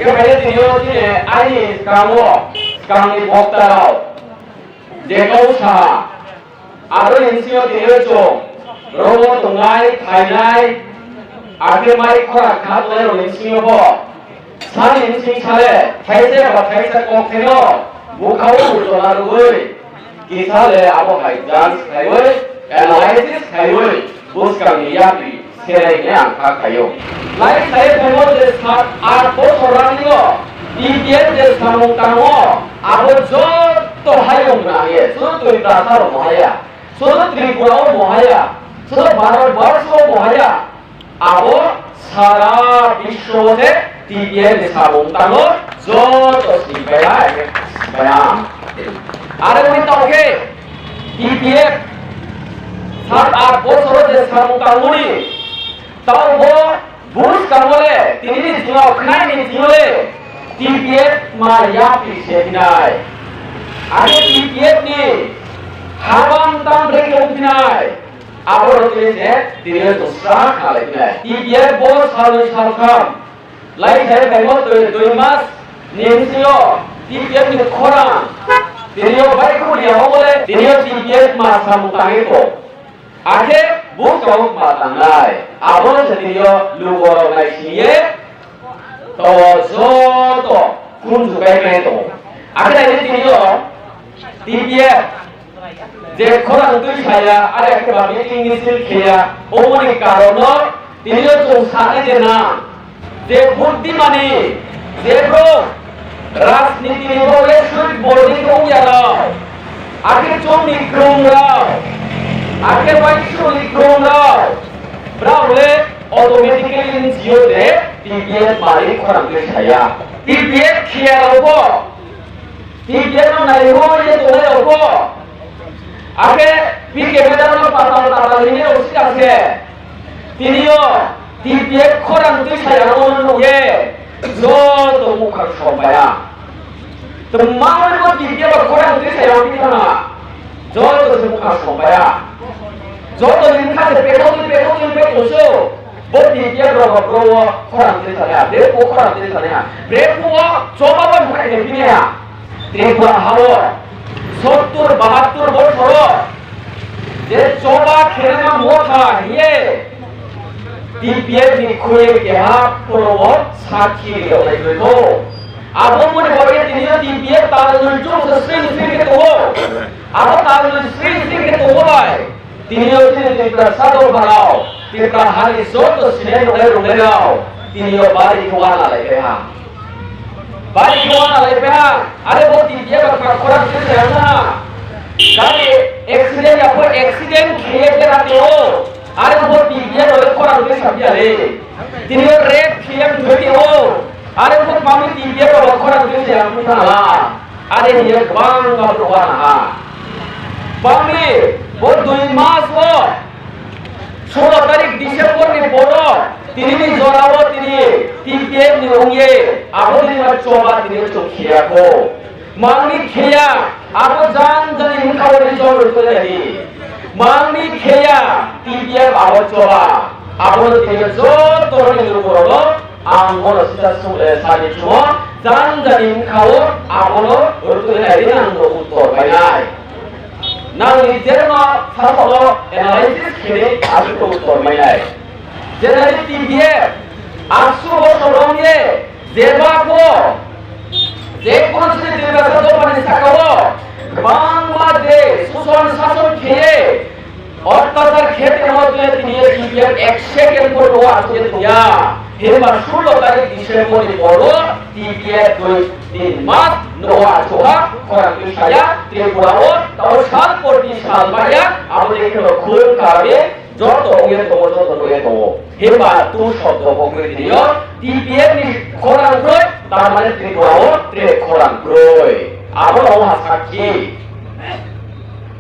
그래서 이제 아니 강의 먹다가 제거사 아로 인시어 되었죠. 로봇 동아이 타이나이 아케마이 코라 카드로 인시어 산 인싱 차례 타이세가 타이세 꼭대로 무카오 울도나르의 기사를 아고 하이잔 스카이의 에나이시스 스카이의 보스강이 야비 세례에 안타까요. 라이프 사이에 배워들 사 보소라니고 이비엔들 사몽땅오 아버저 또 하용나게 서도 있다 사로 뭐하야 서도 드리고라오 뭐하야 서도 말을 말소 뭐하야 아버 사라 비쇼데 디비엔들 사몽땅오 저도 시베야 뭐야 알고 있다 오케이 디비엔 사 보소라데 사몽땅오니 tao bo bus kamole tini tingau khnai ni tingole TPF ma yapi sehinai ade TPF ni habam tam breke upinai abor tese tini dosra khale pinai TPF bo sal kham lai sai bemo doi mas nimsio TPF ni khora tini bai ko dia hole tini TPF ma samutangi to ade bukan matangai, abon sendiri luar Malaysia, tozo kunci begitu. Akhirnya ini dia, jadi orang itu saya ada kebanyakan Inggris kia, omongin karena dia tuh sana jena, dia bukti mani, dia bro, rasniti ini boleh sulit boleh kau jalan, akhir cuma nikrung lah. आगे bike लिखूंगा ब्राउले automatically इन जियो दे TPS मारी खरम के छाया TPS किया लोगो TPS नहीं हो ये तो नहीं लोगो आगे भी के बेटा लोग पता नहीं उसकी आगे तीनियो टीपीएस खरम के छाया लोगों ये जो तो मुखर शोभाया तो मामले को टीपीएस खरम के छाया लोगों ना जो तो मुखर शोभाया 저도 인카드 빼고서 버티 기어로 그러고 코랑 들잖아요. 레포 코랑 들잖아요. 레포와 조마반 무게게 비네야. 레포랑 하고 서tur 72 볼 서로 제 조마 캐나 못하 예. DPF 코에 개합 프로워 사키리요. 그래도 아버님이 버리더니요 DPF 다른 쪽에서 스윙 또 아버 다른 스윙 또 오라이 Tinio tidak satu balau, tidak hari soto sini rumah tinio bari kuana lepeha, bari kuana lepeha, ada bukti dia berkorban sesama, kali accident apa accident kiat kerana ada bukti dia berkorban sesama le, tinio red kiat berdio, ada bukti dia berkorban sesama, ada dia bangga berwarna, bangli वो 2 मास वो 16 तारीख दिसंबर में बोलो तिनी जोरावो तिनी TPF नि होंगे आबो नि चोबा तिनी चोखिया को मांगनी खेया आबो जान जने इनकावरी जोर तो नहीं मांगनी खेया टीपीएफ आबो चोबा आबो तिनी जो तोरनि लोगोरो आंगोनो सिदा सानि चुमो जान जने इनकावो आबोनो उरतो नहीं नांगो उत्तर बायनाय Nang jerno satu analisis kini aku tu formai. Jadi TPF asu bosorongye jebako jekon sini juga satu manusia kau Bangladesh susun sasun kiri অত্যাচার ক্ষেত্রে মধ্যে তিনি TPF 1 সেকেন্ড করে আছে দিয়া হেবার 16 তারিখ ডিসেম্বরে বড় TPF 2-3 মাস নোয়া ছোয়া করা বিষয়া ত্রিপুরাও তাও সাত কোটি সাল বায়া আমাদের এখানে খুব কারণে যত ওয়ে তো হেবার তো শব্দ বকরে দিও TPF নি খরান কই তার মানে ত্রিপুরাও খরান কই আবার ওহাসাকি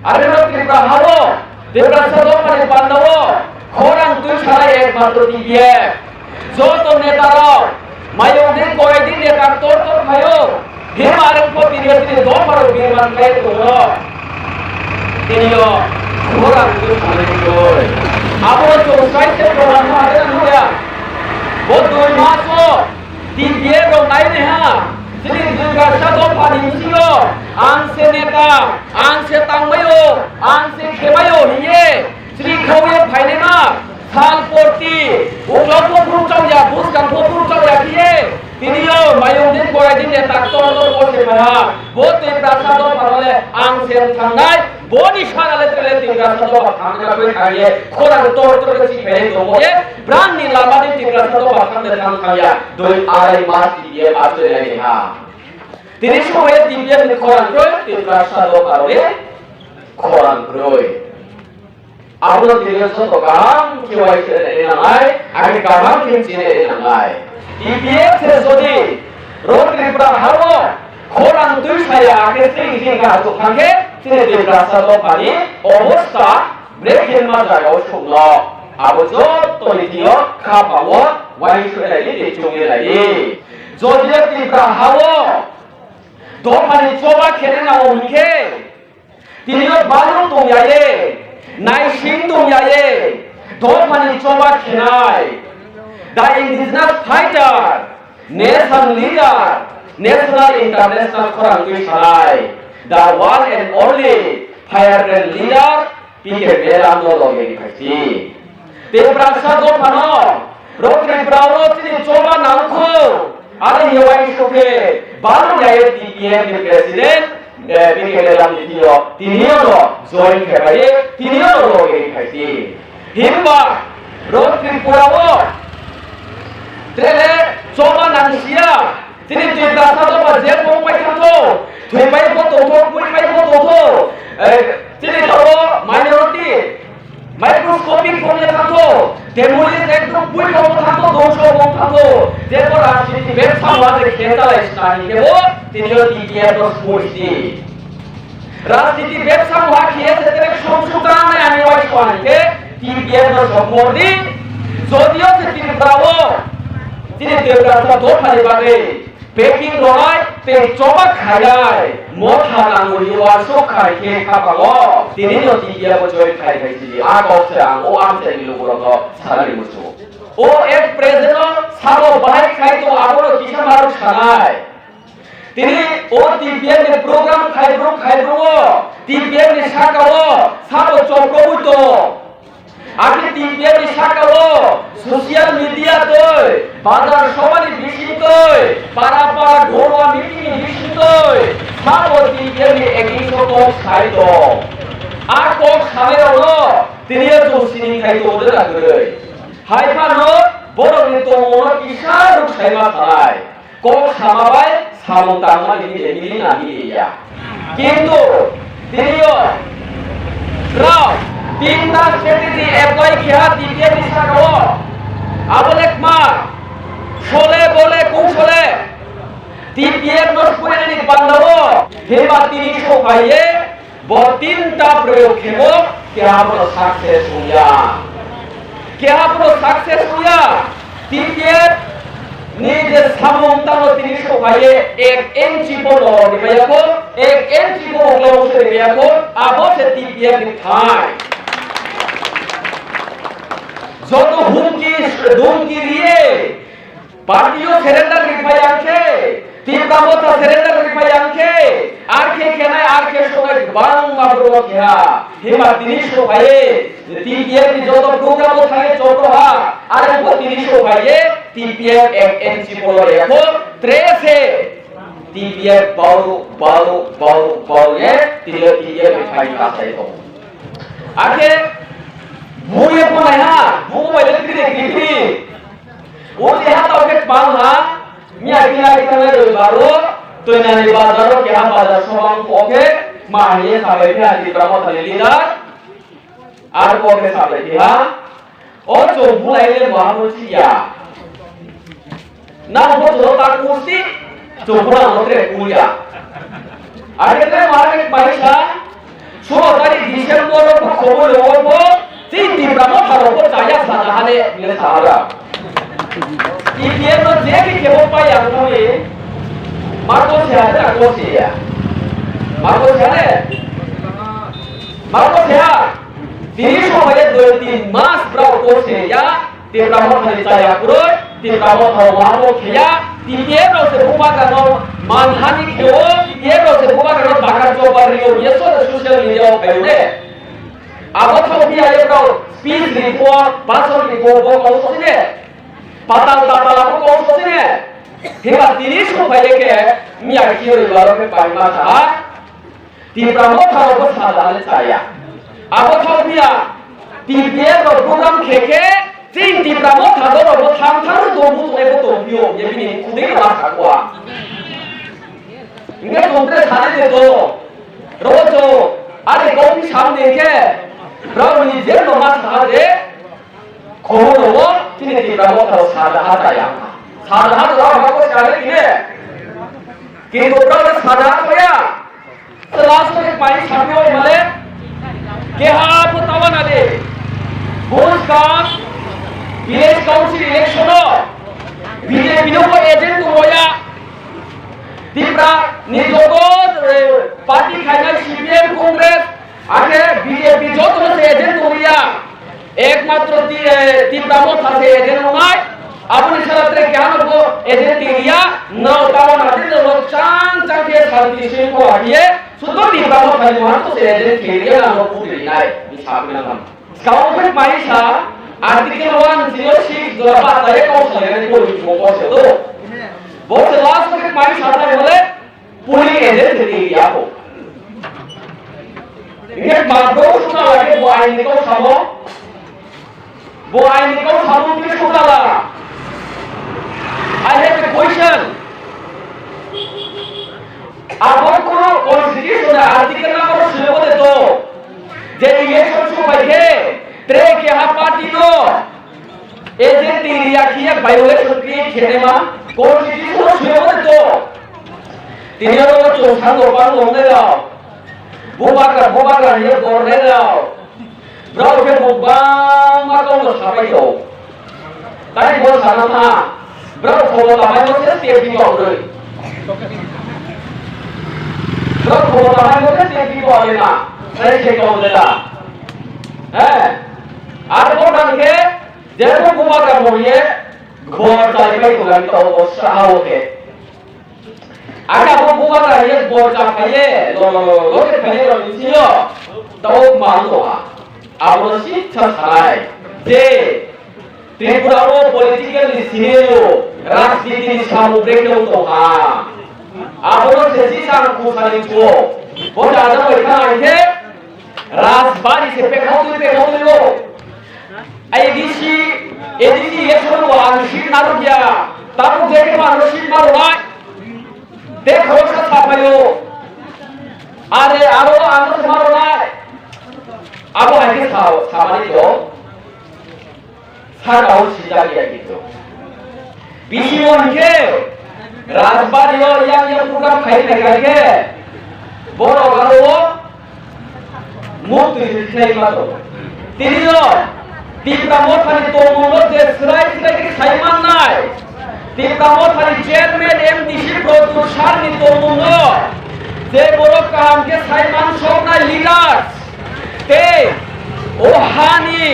আরে Tripura হারো Depan satu pada pandawo, orang tu saya ekmatur dia. Jo tu netaro, mayu din koi din netar tor mayu. Himaran ko dia do paru birman kai tu lo. Tiniyo, orang tu saya koi. Abo tu saya tu orang ada dia. Bodoh masuk, dia dong lainnya. Jadi juga satu paling sio, angse neta, angse tangmayo, angse kemayo niye. Jadi kau yang palinga, salporti, ulang pun ya, buskan pun ya kiye. Tiniyo mayung din korai din neta tor kose maha. Bote prasado parole angse tangai, boni shana letrele prasado patangga koi kaya. Koran tor kasi pere domo ye, brand ni lama din prasado patangga kaya. Doi arai mas diye ato lagi ha. Tini semua dia di koran roy, di prasado parole koran roy. Aku tidak satu kam, kiwai tidak nangai, aku kam kincine nangai. Dia sesuatu, roh di praharo, koran tu saya akhir sini kalau kangke, sini di prasado pani, obosta, brekin masa kau sunglo. Aku jod tolitio, kapawo, wai sudah lagi, dicungin lagi. Jodiak di praharo. Dopani coba kene na unke tinio baru tung yaye nai sindung yaye dopani coba kenai the indigenous fighter nation leader national international korang tu salai the one and only fire brand leader PK Belando loge kaisi te prasa dopano rokri bravo tini coba nangko ada yang suke baru jaya TPM di presiden, PK dalam video, tinio join kepada tinio loge kasi. Himba, road Tripurawo, trele coba nansia, tini cerita satu bajet mau pakai tu, tuh pakai foto, pakai foto, tini tahu minority. Microscopic phone থাকতো ডেমোলিস একদম পুই কম থাকতো দোষ কম থাকতো যেরপর রাজনীতি ব্যবসা আমাদের খেতালাইস না কেব তিনিও টিপিআর দোষ পড়ছি রাজনীতি ব্যবসা হওয়া খেয়েছে তেরে সংশোধন আমি ওই কোয়ানকে টিপিআর দোষ সম্পর্দি যদিও তিনি ব্রাভো তিনি দেবরাজা দোখালি বাদে পেকিং রয় তে চবা খায় মোঠা নাঙ্গুলি ওয়াসো খায় কে খাপাগো তিনি নতি গিয়া বজয় খাই খাইছি আ কছে আং ও আমতে গিলো বরত সারানি মুসু ও এক প্রেজেন্ট সাবো বাই খাই তো আবর কিসা মারু সানায় তিনি ও টিপিএম এর প্রোগ্রাম খাইব্রো টিপিএম এর শাকাও সাবো চক্রবুত আগে টিপিএম এর শাকাও সোশ্যাল মিডিয়া তৈ বাজার সমানি বিশিতৈ পাড়া ঘরোয়া মিটিং বিশিতৈ সাবো টিপিএম এর এগিসো কম খাইত আর কম খাইরো তিনিও জোসিনি খাইতো ওদের আগরে হাইফানো বড় নিতো মন কিসার খাইমা খায় কম খামাবাই সামতামা লিলি না লিয়া কিন্তু তিনিও রাও তিনটা স্ট্র্যাটেজি অ্যাপ্লাই কিয়া টিপিএম ইসাগো আবলেক মা শোলে বলে কৌশলে টিপিএম নট করে নি বান্ধব হেবা তিনি সোফাইয়ে তিনটা প্রয়োগ খেব क्या आपको सक्सेस हुआ क्या आपको सक्सेस हुआ टीपीएफ নিজ সামন্তানো তিনি সোফাইয়ে এক এনচি বড় নিবায়াকো এক এনচি বড় লৌসে নিবায়াকো আবসে টিপিএফ নিথাই যত হুমকি দিয়ে পার্টিও সারেন্ডার নিবায়াকে তিনবামতা সারেন্ডার নিবায়াকে আর কে কেনায় আর কে সবাই বারং মাবরো কিয়া হেমা তিনি সোফাইয়ে টিপিএফ নি যত প্রোগ্রাম থাকে ছোট হা আর তিনি সোফাইয়ে টিপিএফ এক এনচি বড় রেখো 13 টিপিএফ বাউ এ টিপিএফ খাই কাছে তো আগে ভুয়ে পড়ে না ভুয়ে দেখি ও দেহা তো এক বাংলা মিয়া কিনা বারো তো নানি বাজারও কে বাজার সবাং পকে মাহিয়ে সাবাই ফে আদি ব্রহ্ম থালি লিডার আর পকে সাবাই দিহা ও তো ভুলাইলে মহামুচিয়া না বড় তার কুর্তি তো পুরা মতে কুইয়া আগে তে মার্কেট পয়সা 16 তারিখ ডিসেম্বর খবর হবো তিনটি ব্রহ্ম থারো চায়া সাজাহানে মিলে সাহারা টিপিএম যে কি কেবল পাই আমি মারবো ছেড়ে রাখবো ছেড়ে মারবো ছেড়ে তিনি সময়ে 2-3 মাস ব্রাউ করছে ইয়া তে ব্রাহ্মণ খালি চায়া পুরো তে ব্রাহ্মণ মারবো খেয়া টিপিএম রসে bubagan manhani kyo yero se bubagan bakar jobariyo yeso social media payune abo thaubi ayebro speech report basol report bo kosine patal tatala bo kosine heba tinis ko bayeke miya kiyo ibaro pe paima tha tibramo tharo ko sadale saya abo thaubiya tibye ro program kheke tin tibramo tharo ro tham tharu do bu to ebo to biyo yebini kudei ma thakwa inge tomtre thane de do rojo are gopi samne ke brahmani jeno ma thade khoro tini tibramo tharo sadha daya sadha ro ko chale kine কিন্তু ওটা সাদা কয়া class থেকে পাই সামনে ওই মানে কেহা পতাওয়া না দে ভোটকাম ভিলেজ কাউন্সিল ইলেকশন বিজেপি নো এজেন্ট হয়া তিব্রা নিজগত পার্টি খাইনা সিপিএম কংগ্রেস আগে বিজেপি যত আছে এজেন্ট হইয়া একমাত্র তিব্রা মত আছে এজেন্ট নয় আপনি সারাত্রে কেন গো এজেন্ট এরিয়া নাও তাও না দিলে লোক চান চাকে শান্তি সে কো আগিয়ে শুধু তিব্রা মত খালি মহান তো এজেন্ট এরিয়া নাও পুরি নাই বিছাবে না কাউকে পাইসা আর্টিকেল 106 জবা তারে কৌশল এনে করি বসে তো বসে লাস্ট থেকে পাইসা তাই বলে পুরি এজেন্ট এরিয়া হো ইকে মাগো শোনা লাগে বো আইনিকো সামো কি শোনালা I have a question. আবার কোন কনস্টিটিউশন আর্টিকেল নাম্বার 16 তে তো যে ইলেকশন সময়কে ট্রে কে হা পার্টি নো এজেন্ট এরিয়া কি এক ভায়োলেশন কি খেলেমা কনস্টিটিউশন 16 তে তো তিনি হলো চৌসান দরবার লঙ্গে দাও বোবাকা ইয়ে গরনে দাও ব্রাউকে বোবা মা কোন সাবাই দাও তাই বল সানা Berapa kalau tamai itu tiap minggu orang. Berapa kalau tamai itu tiap minggu orang na, saya cek orang dah. Ada orang ke, jangan buka kamu ye, gor cai kai tu kan tahu sahau ke. Ada orang buka kamu ye, gor cai ye, lo ke kaya lo ini yo, tahu malu ah. Apa sih cakap? De ত্রিপুরারও political scenario রাজনীতির সামগ্রিক তোহা আবরো সেসি সাং কুসালিছো বড় আদম এটা আইছে রাজবাড়ি সে পেখাউলো ADC election ও আংশিক narrow গিয়া তারপর দেখে মানুষিক মারো না দেখো সাপায়ো আরে আরো আনন্দ মারো না আবো আইকে খাও সামানি তো সারাও সিজারিয়া gitu বিশিওনকে রাজবাড়িও ইয়া প্রোগ্রাম খাইতে গাকে বড় গারো মুক্তি খাই মাতো তিনিও তিনটা মোথানি তো মধ্যে সরাই থেকে খাইমান নাই তিনটা মোথানি চেয়ারম্যান এমডিসি প্রদুর সারনি তো মন যে বড় কামকে খাইমান সব না লিডার তে ও হানি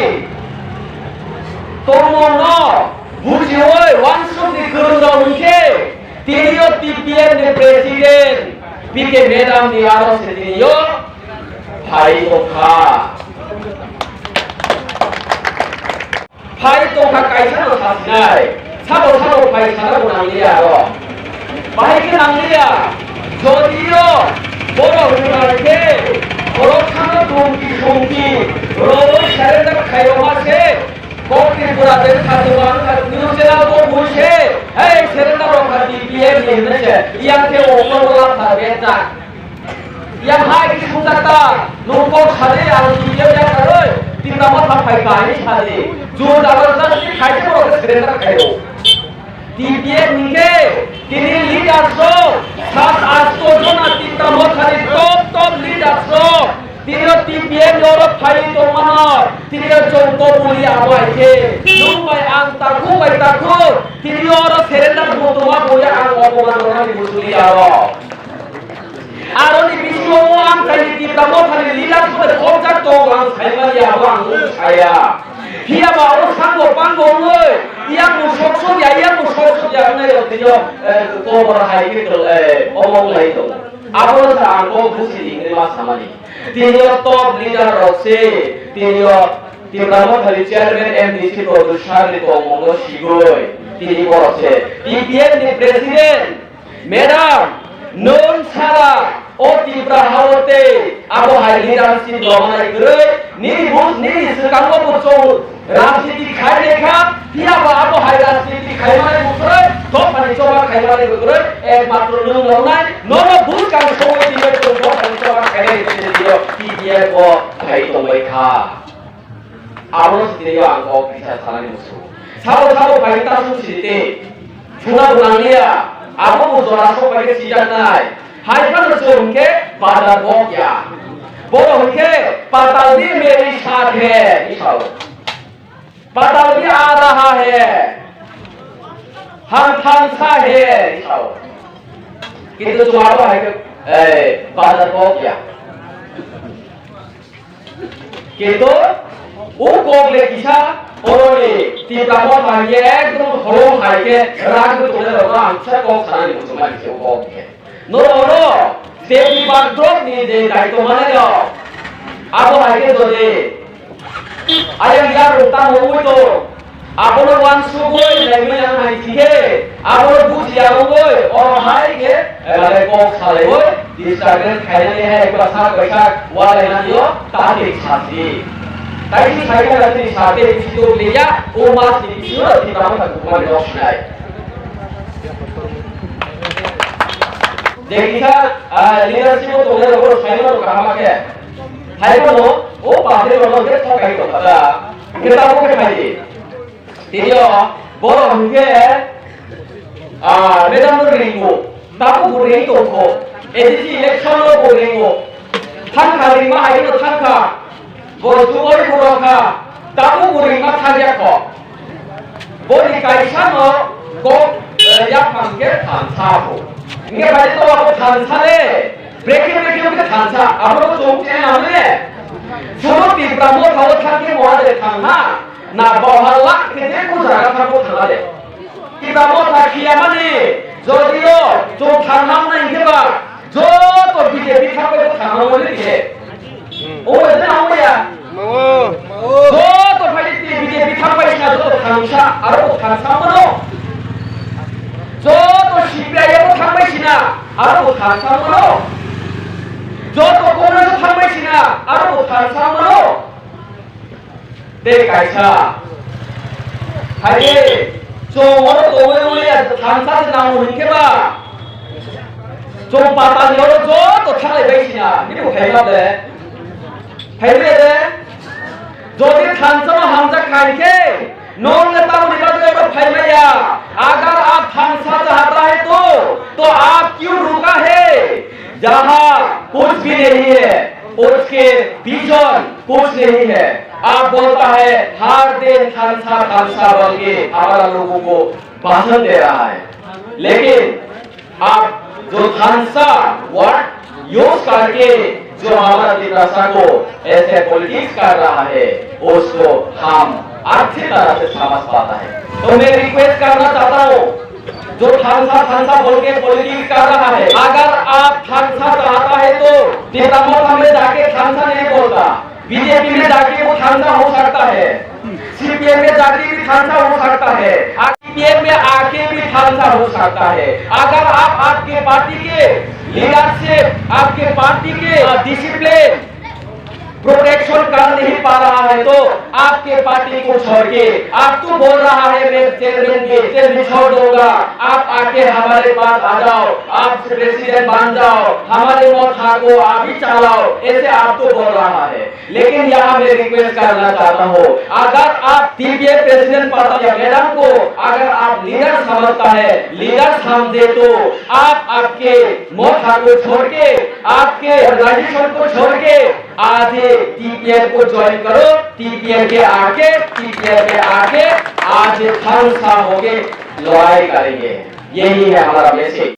Tomono, bujioi, wansung di kerundang mungke, tirio tipian de presiden, pike medam di aros tirio, pai toka kaisa no sasinai, sabo pai sana ko nanglia ro, pai ke nanglia, jodio, boro hunarke, boro kano dongki, robo sharenda kayo mase. Kopi buraদের খাদ্য মানুষ নিউজেলা তো বসে এই সেরেন্ডা রক্ষা দিয়ে নিয়েছে ইয়াকে ওপরওয়ালা থাকবে না ইয়া হাই কি সুন্দরতা লোকো সাথে আর দিয়ে যা করে তিনটা মাথা ফাইকাই সাথে জোর জবরদস্তি খাইতে ওকে সেরেন্ডা খাইও দিয়ে নিকে তিনি লিডারশো 7-8 জন তিনটা মাথা টপ লিডারশো তিনিও টিপিএম ইউরোপ ফাইল তো মানর তিনিও চৌক বলি আবাইকে লুবাই আং তাকু বাই তাকু তিনিও আর সেরেন্ডার মতমা বলে আং অপমান করে বসুলি আরো নি বিশ্ব আং খালি তিনটা মাথা লিডার করে কনজাক্ট তো আং খাইমালি আবাং ছায়া হিয়া বা ও সাঙ্গ পাঙ্গ ওই yang musok ya yang musok ya na yo tiyo ko bor hai ke to omong lai to abon sa angko busi ingre ma samani tiyo top leader rose tiyo Tibramo Thali Chairman MDC Producer ni Tomongo Shigoi Tini Korose TPM ni President Madam Non Sara O Tibra Hawote Abo Hai Leadership Lomai Gure Niri Bus Niri Sekango Pucong Ramsiti Khai Dekha Tiaba Abo Hai Ramsiti Khai Mane Gure Top Pani Coba Khai Mane Gure Matro Nung Lomai Nono Bus Kang Sowe Tiba Top Pani Coba Khai Mane Gure TPM Ko Khai Tomai Kha 아무런 시대에 안고 비슷한 사람이 무슨 사고 발달 수시대 중앙 분양이야 아무 무서라 소파게 시작나이 하이판을 쏘는게 바다 먹야 보는게 바다비 मेरी साथ है निशाओ बादल भी आ रहा है हम थांसा है निशाओ किंतु तुम्हारा है कि बादल 먹야 किंतु 오곡레 기사 오로리 띠라고 다예 그럼 호롱 하이게 라그 돌려서 암차 꼭 사람이 무슨 말이지 오곡게 너로 대비 박드롭 니데 다이도 만해요 아보 하이게 도데 아양 야로 땅 오고도 아보로 완수고이 내면 하이게 아보로 부지야고이 하이게 라레 꼭 사래고이 디스타그램 खाने है एक बार साथ बैठा वाले ना दियो तारीख साथी Tadi saya nanti sate itu lihat umat di sini di mana hukuman dosa. Jadi kita leadership itu boleh orang saya itu kama ke. Hai kono, pahari orang kita tak kaya itu. Kita apa kaya? Tiada, bodoh mungkin. Medan beringu, tapi beringu tu. Edisi election lo beringu. Tangkar lima hari itu tangkar. Bojoi buroka, tamu buringa thajako. Bori kaisano ko yak mangke thansaho. Inge bari to apo thansale. Breke ke thansa. Apro chomche namle. Sono tibramo thawo thake moade thangna. Na bohalla kete ko jaga thako thangale. Tibramo thakiya mane. Jodio chom thangnam na inge ba. Jo to BJP thako thangna mole dihe. এটা আমরা যত ফাইটি BJP থাকবাই না যত থামসা আর থামসা মনো যত CPI এর থাকবাই না আর থামসা মনো যত কংগ্রেস থাকবাই না আর থামসা মনো তে কাইসা হাইরে চোমর তোমে বলে থামসা নাম হইকেবা চোম পাতা নিয়র যত থাকলাই বাইছিনা নিবো খাইবাদে हैदे जोदि थांसमा हमजा खाइके नोन नेता निकाल के फैलैया अगर आप थांसा चाहता है तो आप क्यों रुका है जहां कुछ भी नहीं है उसके विजन कुछ नहीं है आप बोलता है हर दिन थांसा बोल के हमारा लोगों को भाषण दे रहा है लेकिन आप जो थांसा वर्ड यूज करके जो हमारा दिलासा को ऐसे पॉलिटिक्स कर रहा है उसको हम अच्छी तरह से समझ पाता है तो मैं रिक्वेस्ट करना चाहता हूँ जो थांसा बोल के पॉलिटिक्स कर रहा है अगर आप थांसा चाहता है तो तिब्बत में जाके थांसा नहीं बोलता बीजेपी में जाके वो थांसा हो सकता है सीपीएम में जाके भी थांसा हो सकता है सीपीएम में आके भी थांसा हो सकता है अगर आप आपके पार्टी के लीडरशिप आपके पार्टी के डिसिप्लिन प्रोटेक्शन कर नहीं पा रहा है तो आपके पार्टी को छोड़ के आप तो बोल रहा है मैं चेयरमैन छोड़ दूंगा आप आके हमारे पास आ जाओ आप प्रेसिडेंट बन जाओ हमारे मोथा को आप ही चलाओ ऐसे आप तो बोल रहा है लेकिन यहाँ मैं रिक्वेस्ट करना चाहता हूँ अगर आप टीपीए प्रेसिडेंट पार्टी मैडम को अगर आप लीडर समझता है लीडर समझे तो आप आपके मोथा को छोड़ के आपके ऑर्गेनाइजेशन को छोड़ के आज टीपीएम को ज्वाइन करो टीपीएम के आगे आज थांसा होगे लड़ाई करेंगे यही है हमारा मैसेज।